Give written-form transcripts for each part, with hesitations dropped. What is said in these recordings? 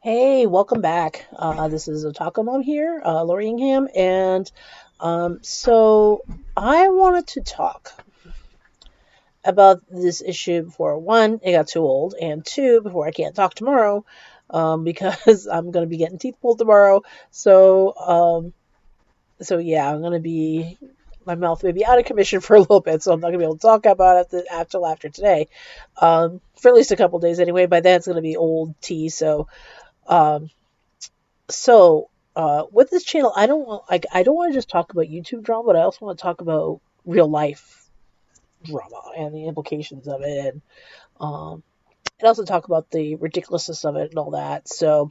Hey, welcome back. This is Otaka Mom here, Lori Ingham, and so I wanted to talk about this issue before one, it got too old, and two, before I can't talk tomorrow, because I'm gonna be getting teeth pulled tomorrow. So yeah, I'm gonna be my mouth may be out of commission for a little bit, so I'm not gonna be able to talk about it after today, for at least a couple days anyway. By then it's gonna be old tea, so. Um, with this channel, I don't want to just talk about YouTube drama, but I also want to talk about real life drama and the implications of it, um, and also talk about the ridiculousness of it and all that. So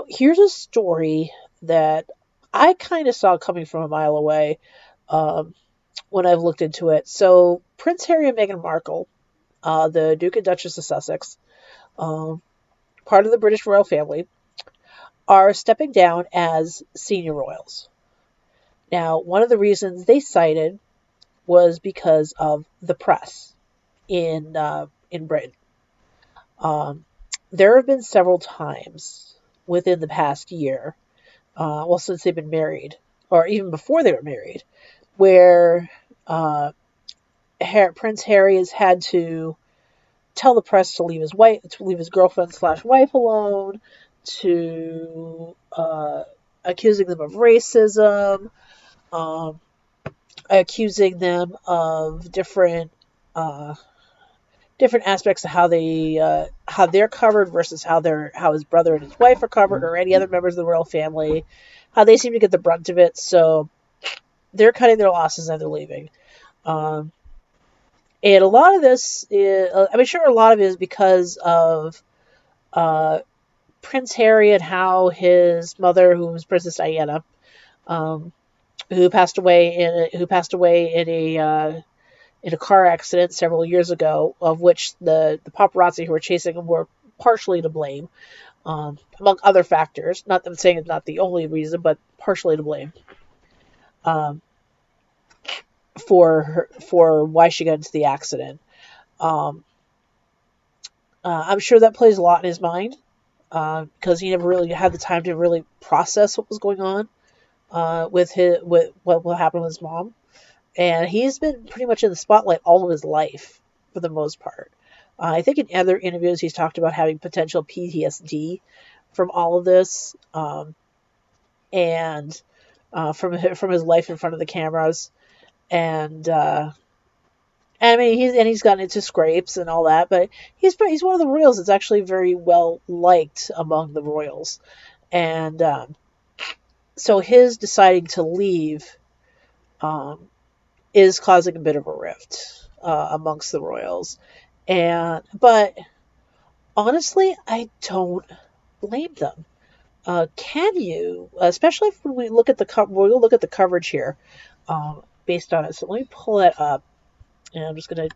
here's a story that I kind of saw coming from a mile away um, when I've looked into it. So Prince Harry and Meghan Markle, the Duke and Duchess of Sussex, um, part of the British royal family, are stepping down as senior royals. Now, one of the reasons they cited was because of the press in Britain. Um, there have been several times within the past year, since they've been married, or even before they were married, where Prince Harry has had to tell the press to leave his girlfriend slash wife alone, to accusing them of racism, um, accusing them of uh, different aspects of how they're covered versus how his brother and his wife are covered, or any other members of the royal family, how they seem to get the brunt of it. So they're cutting their losses and they're leaving. Um, and a lot of this is, sure, a lot of it is because of uh, Prince Harry and how his mother, who was Princess Diana, um, who passed away in a car accident several years ago, of which the paparazzi who were chasing him were partially to blame, among other factors. Not that I'm saying it's not the only reason, but partially to blame um, for why she got into the accident. Um, I'm sure that plays a lot in his mind because he never really had the time to really process what was going on with what happened with his mom, and he's been pretty much in the spotlight all of his life for the most part. I think in other interviews he's talked about having potential PTSD from all of this, and from his life in front of the cameras, and he's gotten into scrapes and all that, but he's one of the royals that's actually very well liked among the royals, and so his deciding to leave um, is causing a bit of a rift amongst the royals, but honestly, I don't blame them. Can you, especially when we look at we'll look at the coverage here, based on it. So let me pull that up, and I'm just going to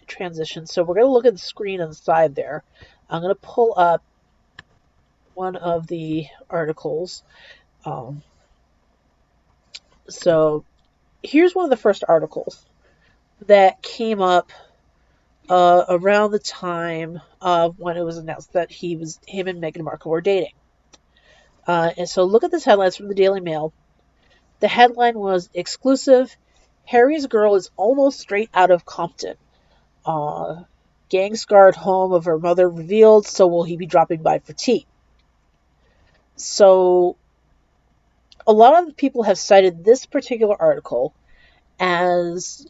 transition. So we're going to look at the screen on the side there. I'm going to pull up one of the articles. Um, so here's one of the first articles that came up around the time of when it was announced that him and Meghan Markle were dating. And so look at this headline. It's from the Daily Mail. The headline was "Exclusive: Harry's girl is almost straight out of Compton. Uh, Gang-scarred home of her mother revealed. So will he be dropping by for tea?" So a lot of people have cited this particular article as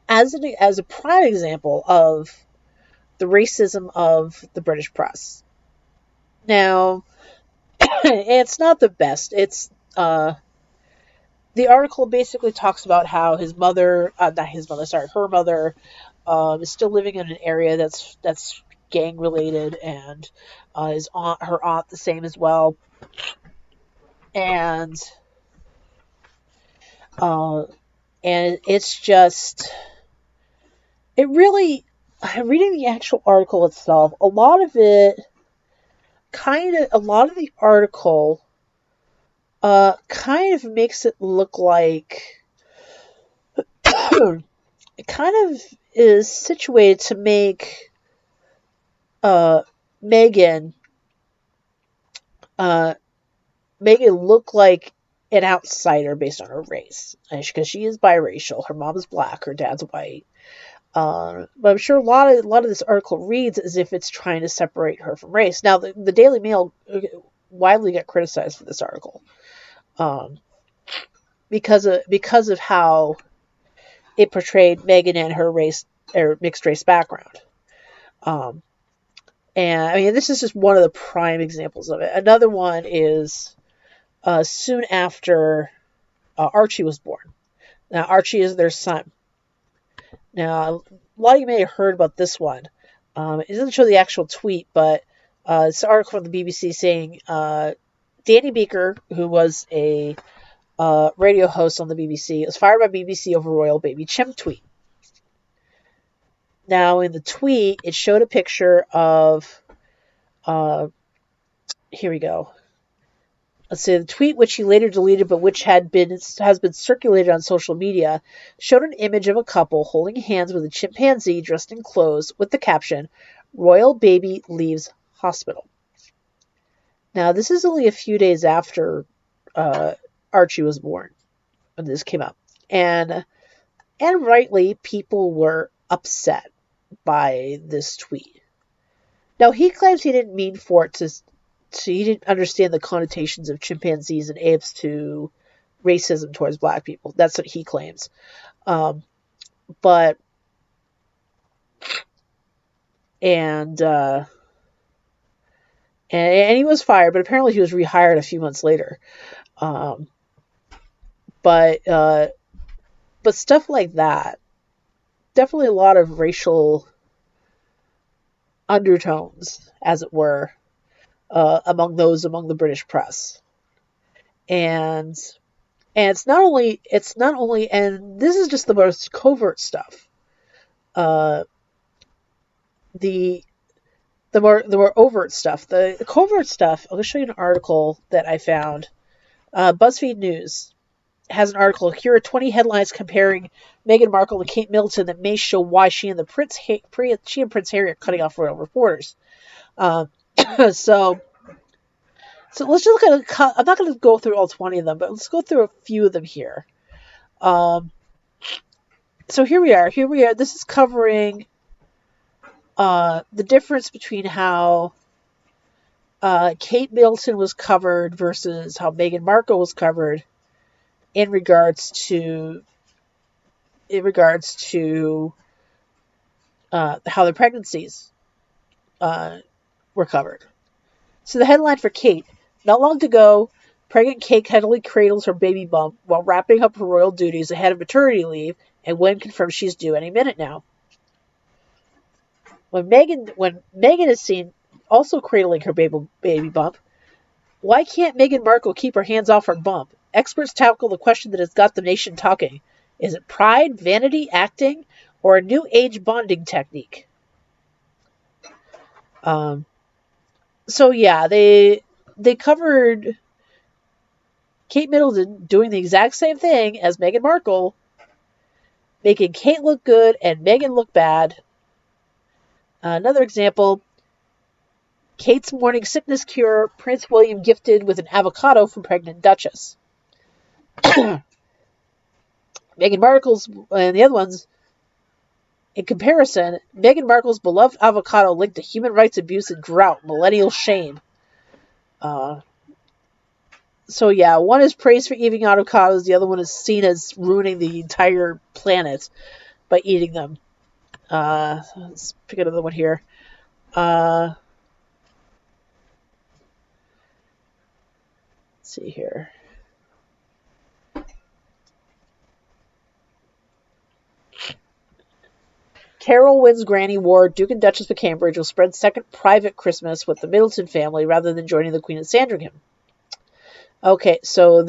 as a prime example of the racism of the British press. Now, it's not the best. It's the article basically talks about how her mother, is still living in an area that's gang related, and her aunt the same as well, and uh, and it's just it really. Reading the actual article itself, a lot of the article kind of makes it look like it kind of is situated to make uh, Megan Meagan looked like an outsider based on her race, because she is biracial. Her mom is black, her dad's white. But I'm sure a lot of this article reads as if it's trying to separate her from race. Now, the Daily Mail widely got criticized for this article, because of how it portrayed Meagan and her race or mixed race background. And I mean, this is just one of the prime examples of it. Another one is soon after Archie was born. Now, Archie is their son. Now, a lot of you may have heard about this one. It doesn't show the actual tweet, but it's an article from the BBC saying Danny Beaker, who was a radio host on the BBC, was fired by BBC over royal baby chimp tweet. Now, in the tweet, it showed a picture of, here we go. Let's say the tweet, which he later deleted, but which has been circulated on social media, showed an image of a couple holding hands with a chimpanzee dressed in clothes with the caption, "Royal baby leaves hospital." Now, this is only a few days after Archie was born when this came up. And rightly, people were upset by this tweet. Now, he claims he didn't mean for it to he didn't understand the connotations of chimpanzees and apes to racism towards black people. That's what he claims. But and he was fired, but apparently he was rehired a few months later. But stuff like that, definitely a lot of racial undertones, as it were, among the British press. And it's not only, and this is just the most covert stuff. The more overt stuff, the covert stuff. I'll show you an article that I found. BuzzFeed News has an article. Here are 20 headlines comparing Meghan Markle to Kate Middleton that may show why she and Prince Harry are cutting off royal reporters. So let's just look at. I'm not going to go through all 20 of them, but let's go through a few of them here. So here we are. This is covering the difference between how Kate Middleton was covered versus how Meghan Markle was covered in regards to how the pregnancies were covered. So the headline for Kate: not long ago, pregnant Kate heavily cradles her baby bump while wrapping up her royal duties ahead of maternity leave, and Gwen confirms she's due any minute now. When Meghan is seen also cradling her baby bump, why can't Meghan Markle keep her hands off her bump? Experts tackle the question that has got the nation talking. Is it pride, vanity, acting, or a new age bonding technique? So yeah, they covered Kate Middleton doing the exact same thing as Meghan Markle, making Kate look good and Meghan look bad. Another example, Kate's morning sickness cure, Prince William gifted with an avocado from pregnant Duchess. Meghan Markle's, and the other ones, in comparison, Meghan Markle's beloved avocado linked to human rights abuse and drought, millennial shame. So yeah, one is praised for eating avocados, the other one is seen as ruining the entire planet by eating them. Let's pick another one here. Let's see here. Carol wins Granny Ward. Duke and Duchess of Cambridge will spread second private Christmas with the Middleton family rather than joining the Queen at Sandringham. Okay, so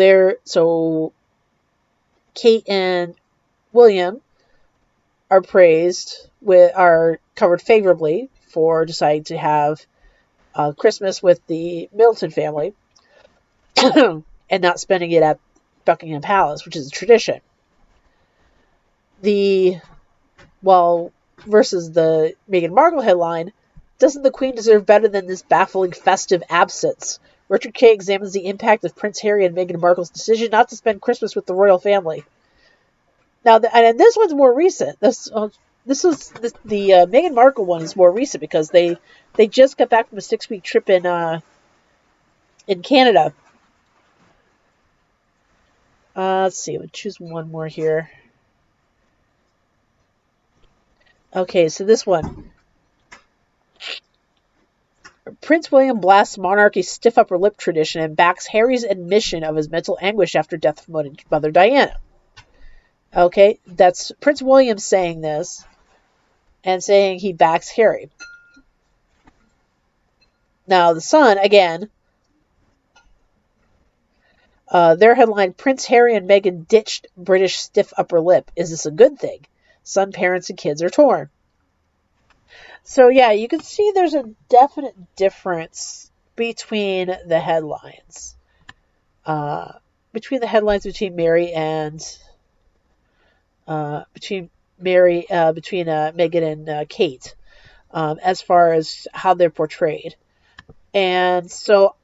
Kate and William are covered favorably for deciding to have Christmas with the Middleton family and not spending it at Buckingham Palace, which is a tradition. Versus the Meghan Markle headline, doesn't the Queen deserve better than this baffling festive absence? Richard K. examines the impact of Prince Harry and Meghan Markle's decision not to spend Christmas with the royal family. Now, and this one's more recent. This was the Meghan Markle one is more recent because they just got back from a 6-week trip in Canada. Let's see. We'll choose one more here. Okay, so this one. Prince William blasts monarchy's stiff upper lip tradition and backs Harry's admission of his mental anguish after death of Mother Diana. Okay, that's Prince William saying this and saying he backs Harry. Now, the Sun, again, their headline, Prince Harry and Meghan ditched British stiff upper lip. Is this a good thing? Sun parents and kids are torn. So, yeah, you can see there's a definite difference between the headlines. Between Mary and between Meghan and Kate, as far as how they're portrayed. And so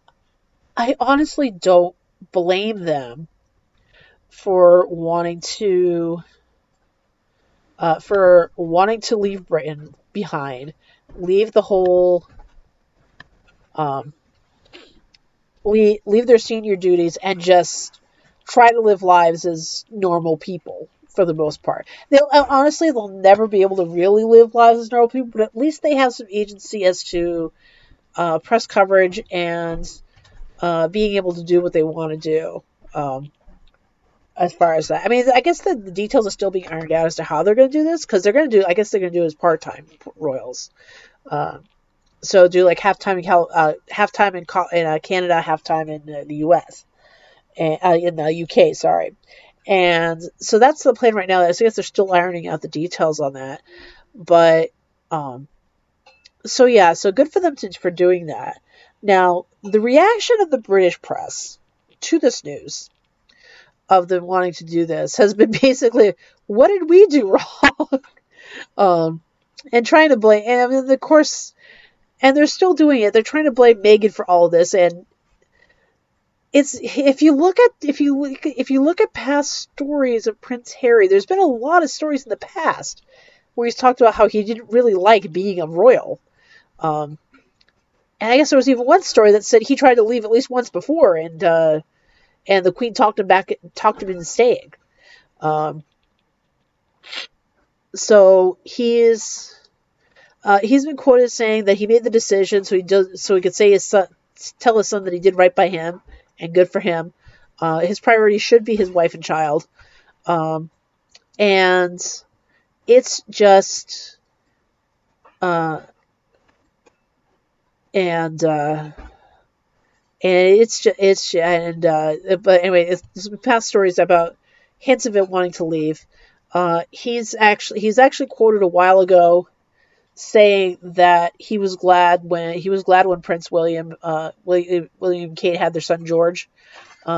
I honestly don't blame them for wanting to leave Britain behind, leave the whole leave their senior duties and just try to live lives as normal people for the most part. They'll never be able to really live lives as normal people, but at least they have some agency as to press coverage and being able to do what they want to do. As far as that, I mean, I guess the details are still being ironed out as to how they're going to do this, because they're going to do it as part-time royals. So do like half-time in Canada, half-time in the US, and in the UK, sorry. And so that's the plan right now. I guess they're still ironing out the details on that. But so yeah, so good for them for doing that. Now, the reaction of the British press to this news of them wanting to do this has been basically, what did we do wrong? And trying to blame, and I mean, of course, and they're still doing it. They're trying to blame Meghan for all of this, and if you look at past stories of Prince Harry, there's been a lot of stories in the past where he's talked about how he didn't really like being a royal. And I guess there was even one story that said he tried to leave at least once before, and the Queen talked him into staying. So he's been quoted saying that he made the decision so he could say tell his son that he did right by him, and good for him. His priority should be his wife and child, and it's just but anyway, there's been past stories about hints of it wanting to leave. He's actually quoted a while ago saying that he was glad when Prince William and Kate had their son George,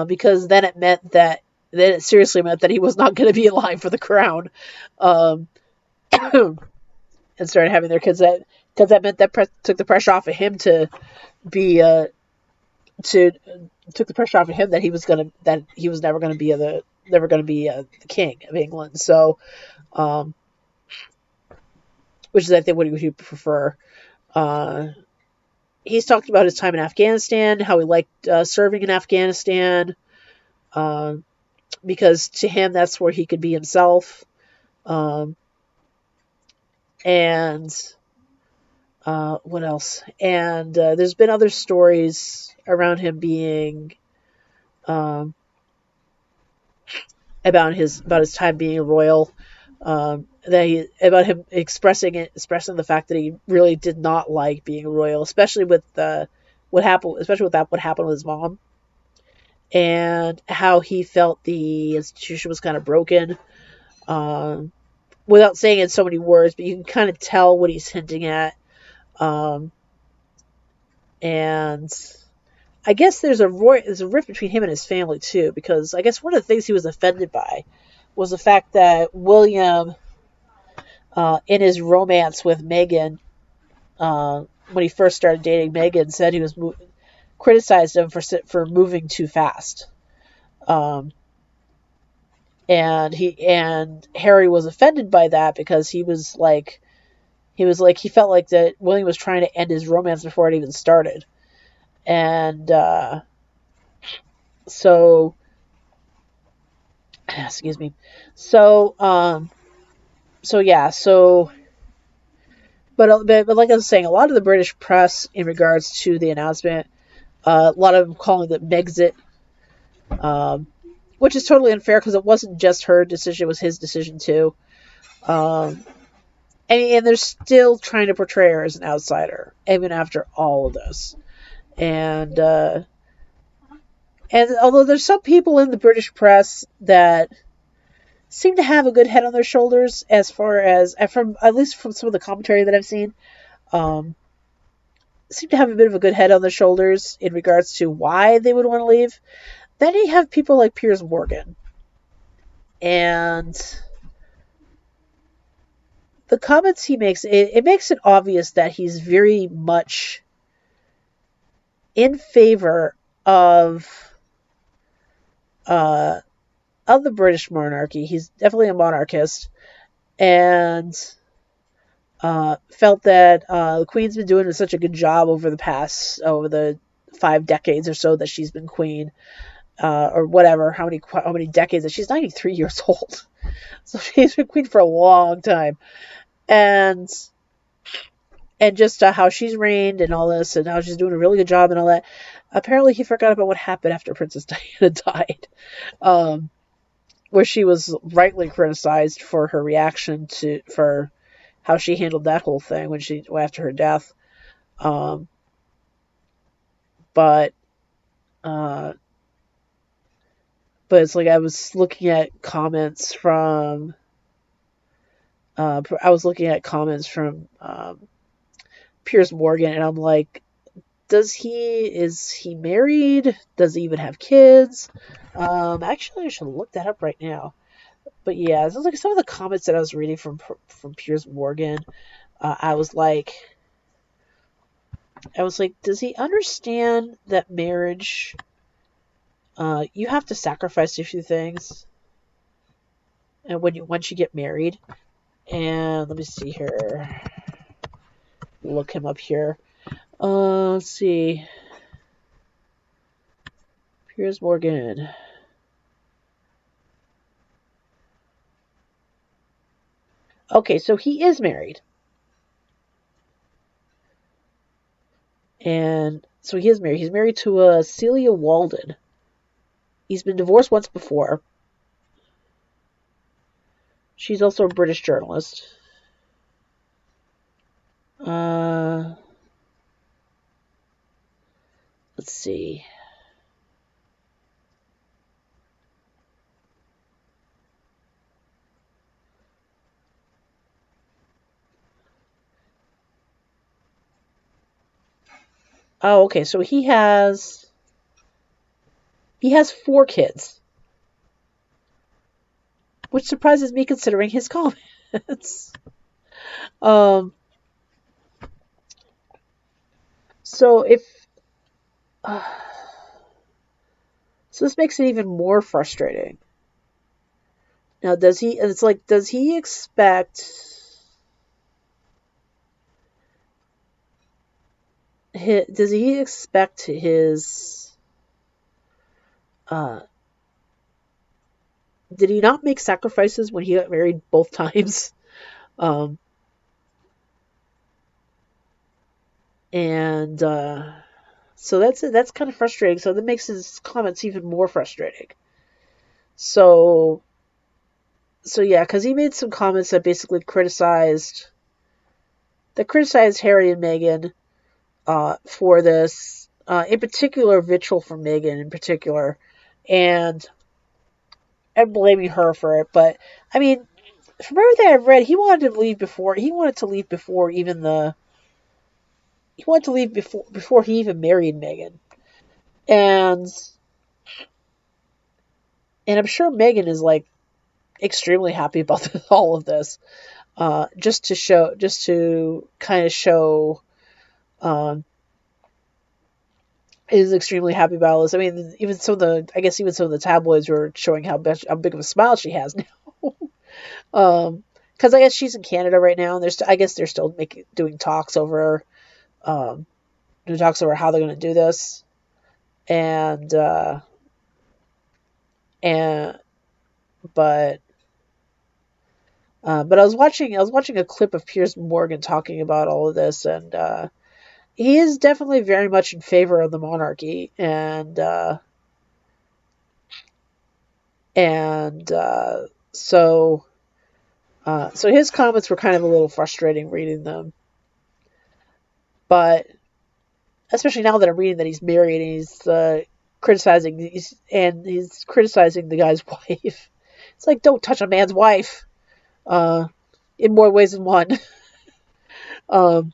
because then it seriously meant that he was not going to be alive for the crown, and started having their kids. Because that meant that took the pressure off of him to be took the pressure off of him that he was never going to be the king of England. So, which is I think what he would prefer. He's talked about his time in Afghanistan, how he liked serving in Afghanistan, because to him that's where he could be himself. And what else? And there's been other stories around him being about his time being a royal, about him expressing the fact that he really did not like being a royal, especially with what happened with his mom, and how he felt the institution was kind of broken. Without saying it in so many words, but you can kind of tell what he's hinting at. And I guess there's a rift between him and his family too, because I guess one of the things he was offended by was the fact that William, in his romance with Meghan, when he first started dating Meghan, said he was criticized him for moving too fast. Um, and Harry was offended by that because he felt like that William was trying to end his romance before it even started. And so excuse me. So so yeah, so but like I was saying, a lot of the British press in regards to the announcement, a lot of them calling it Megxit, um, which is totally unfair because it wasn't just her decision; it was his decision too. Um, and they're still trying to portray her as an outsider even after all of this. And and although there's some people in the British press that seem to have a good head on their shoulders, as far as from at least from some of the commentary that I've seen, um, seem to have a bit of a good head on their shoulders in regards to why they would want to leave. Then you have people like Piers Morgan, and the comments he makes, it makes it obvious that he's very much in favor of uh, of the British monarchy. He's definitely a monarchist, and felt that the Queen's been doing such a good job over the 5 decades or so that she's been queen, or whatever, how many decades that she's 93 years old, so she's been queen for a long time, and just how she's reigned and all this, and how she's doing a really good job and all that. Apparently, he forgot about what happened after Princess Diana died, um, where she was rightly criticized for her reaction for how she handled that whole thing after her death. Um, but uh, but it's like I was looking at comments from Piers Morgan, and I'm like, is he married? Does he even have kids? Actually, I should look that up right now. But yeah, it was like some of the comments that I was reading from Piers Morgan. I was like, does he understand that marriage? You have to sacrifice a few things, and once you get married, and let me see here, look him up here. Let's see, Piers Morgan. Okay, so he is married, and so he is married. He's married to Celia Walden. He's been divorced once before. She's also a British journalist. Uh, let's see. Oh, okay. So he has 4 kids, which surprises me considering his comments. um. So if uh, so, this makes it even more frustrating. Now, does he? It's like, does he expect? Does he expect his? Uh, did he not make sacrifices when he got married both times? Um, and so that's kind of frustrating. So that makes his comments even more frustrating. So yeah, because he made some comments that basically criticized Harry and Meghan for this, in particular, vitriol from Meghan in particular, and blaming her for it. But I mean, from everything I've read, he wanted to leave before. He wanted to leave before even the. He wanted to leave before he even married Meghan, and I'm sure Meghan is like extremely happy about all of this. Just to kind of show, um, is extremely happy about this. I mean, even some of the tabloids were showing how big of a smile she has now. Because I guess she's in Canada right now, and I guess they're still doing talks over, um, talks over how they're going to do this, and and but but I was watching a clip of Piers Morgan talking about all of this, and he is definitely very much in favor of the monarchy, and so his comments were kind of a little frustrating reading them, but especially now that I'm reading that he's married and he's criticizing the guy's wife. It's like, don't touch a man's wife, uh, in more ways than one. um,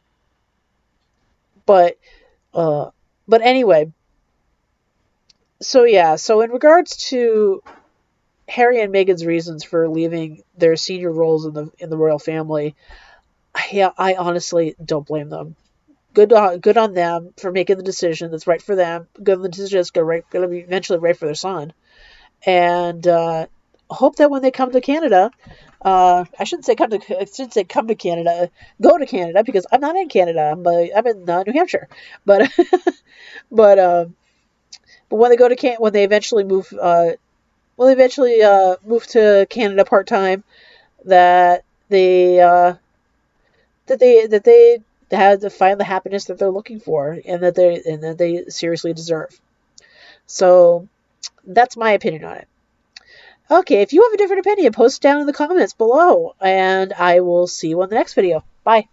but uh, but anyway, so yeah. So in regards to Harry and Meghan's reasons for leaving their senior roles in the royal family, I honestly don't blame them. Good on them for making the decision that's right for them. Good on the decision that's going to be eventually right for their son. And hope that when they come to Canada, I shouldn't say come to Canada, go to Canada, because I'm not in Canada. I'm in New Hampshire, but but but when they go to when they eventually move to Canada part time, that they that they have to find the happiness that they're looking for, and that they seriously deserve. So that's my opinion on it. Okay, if you have a different opinion, post it down in the comments below, and I will see you on the next video. Bye.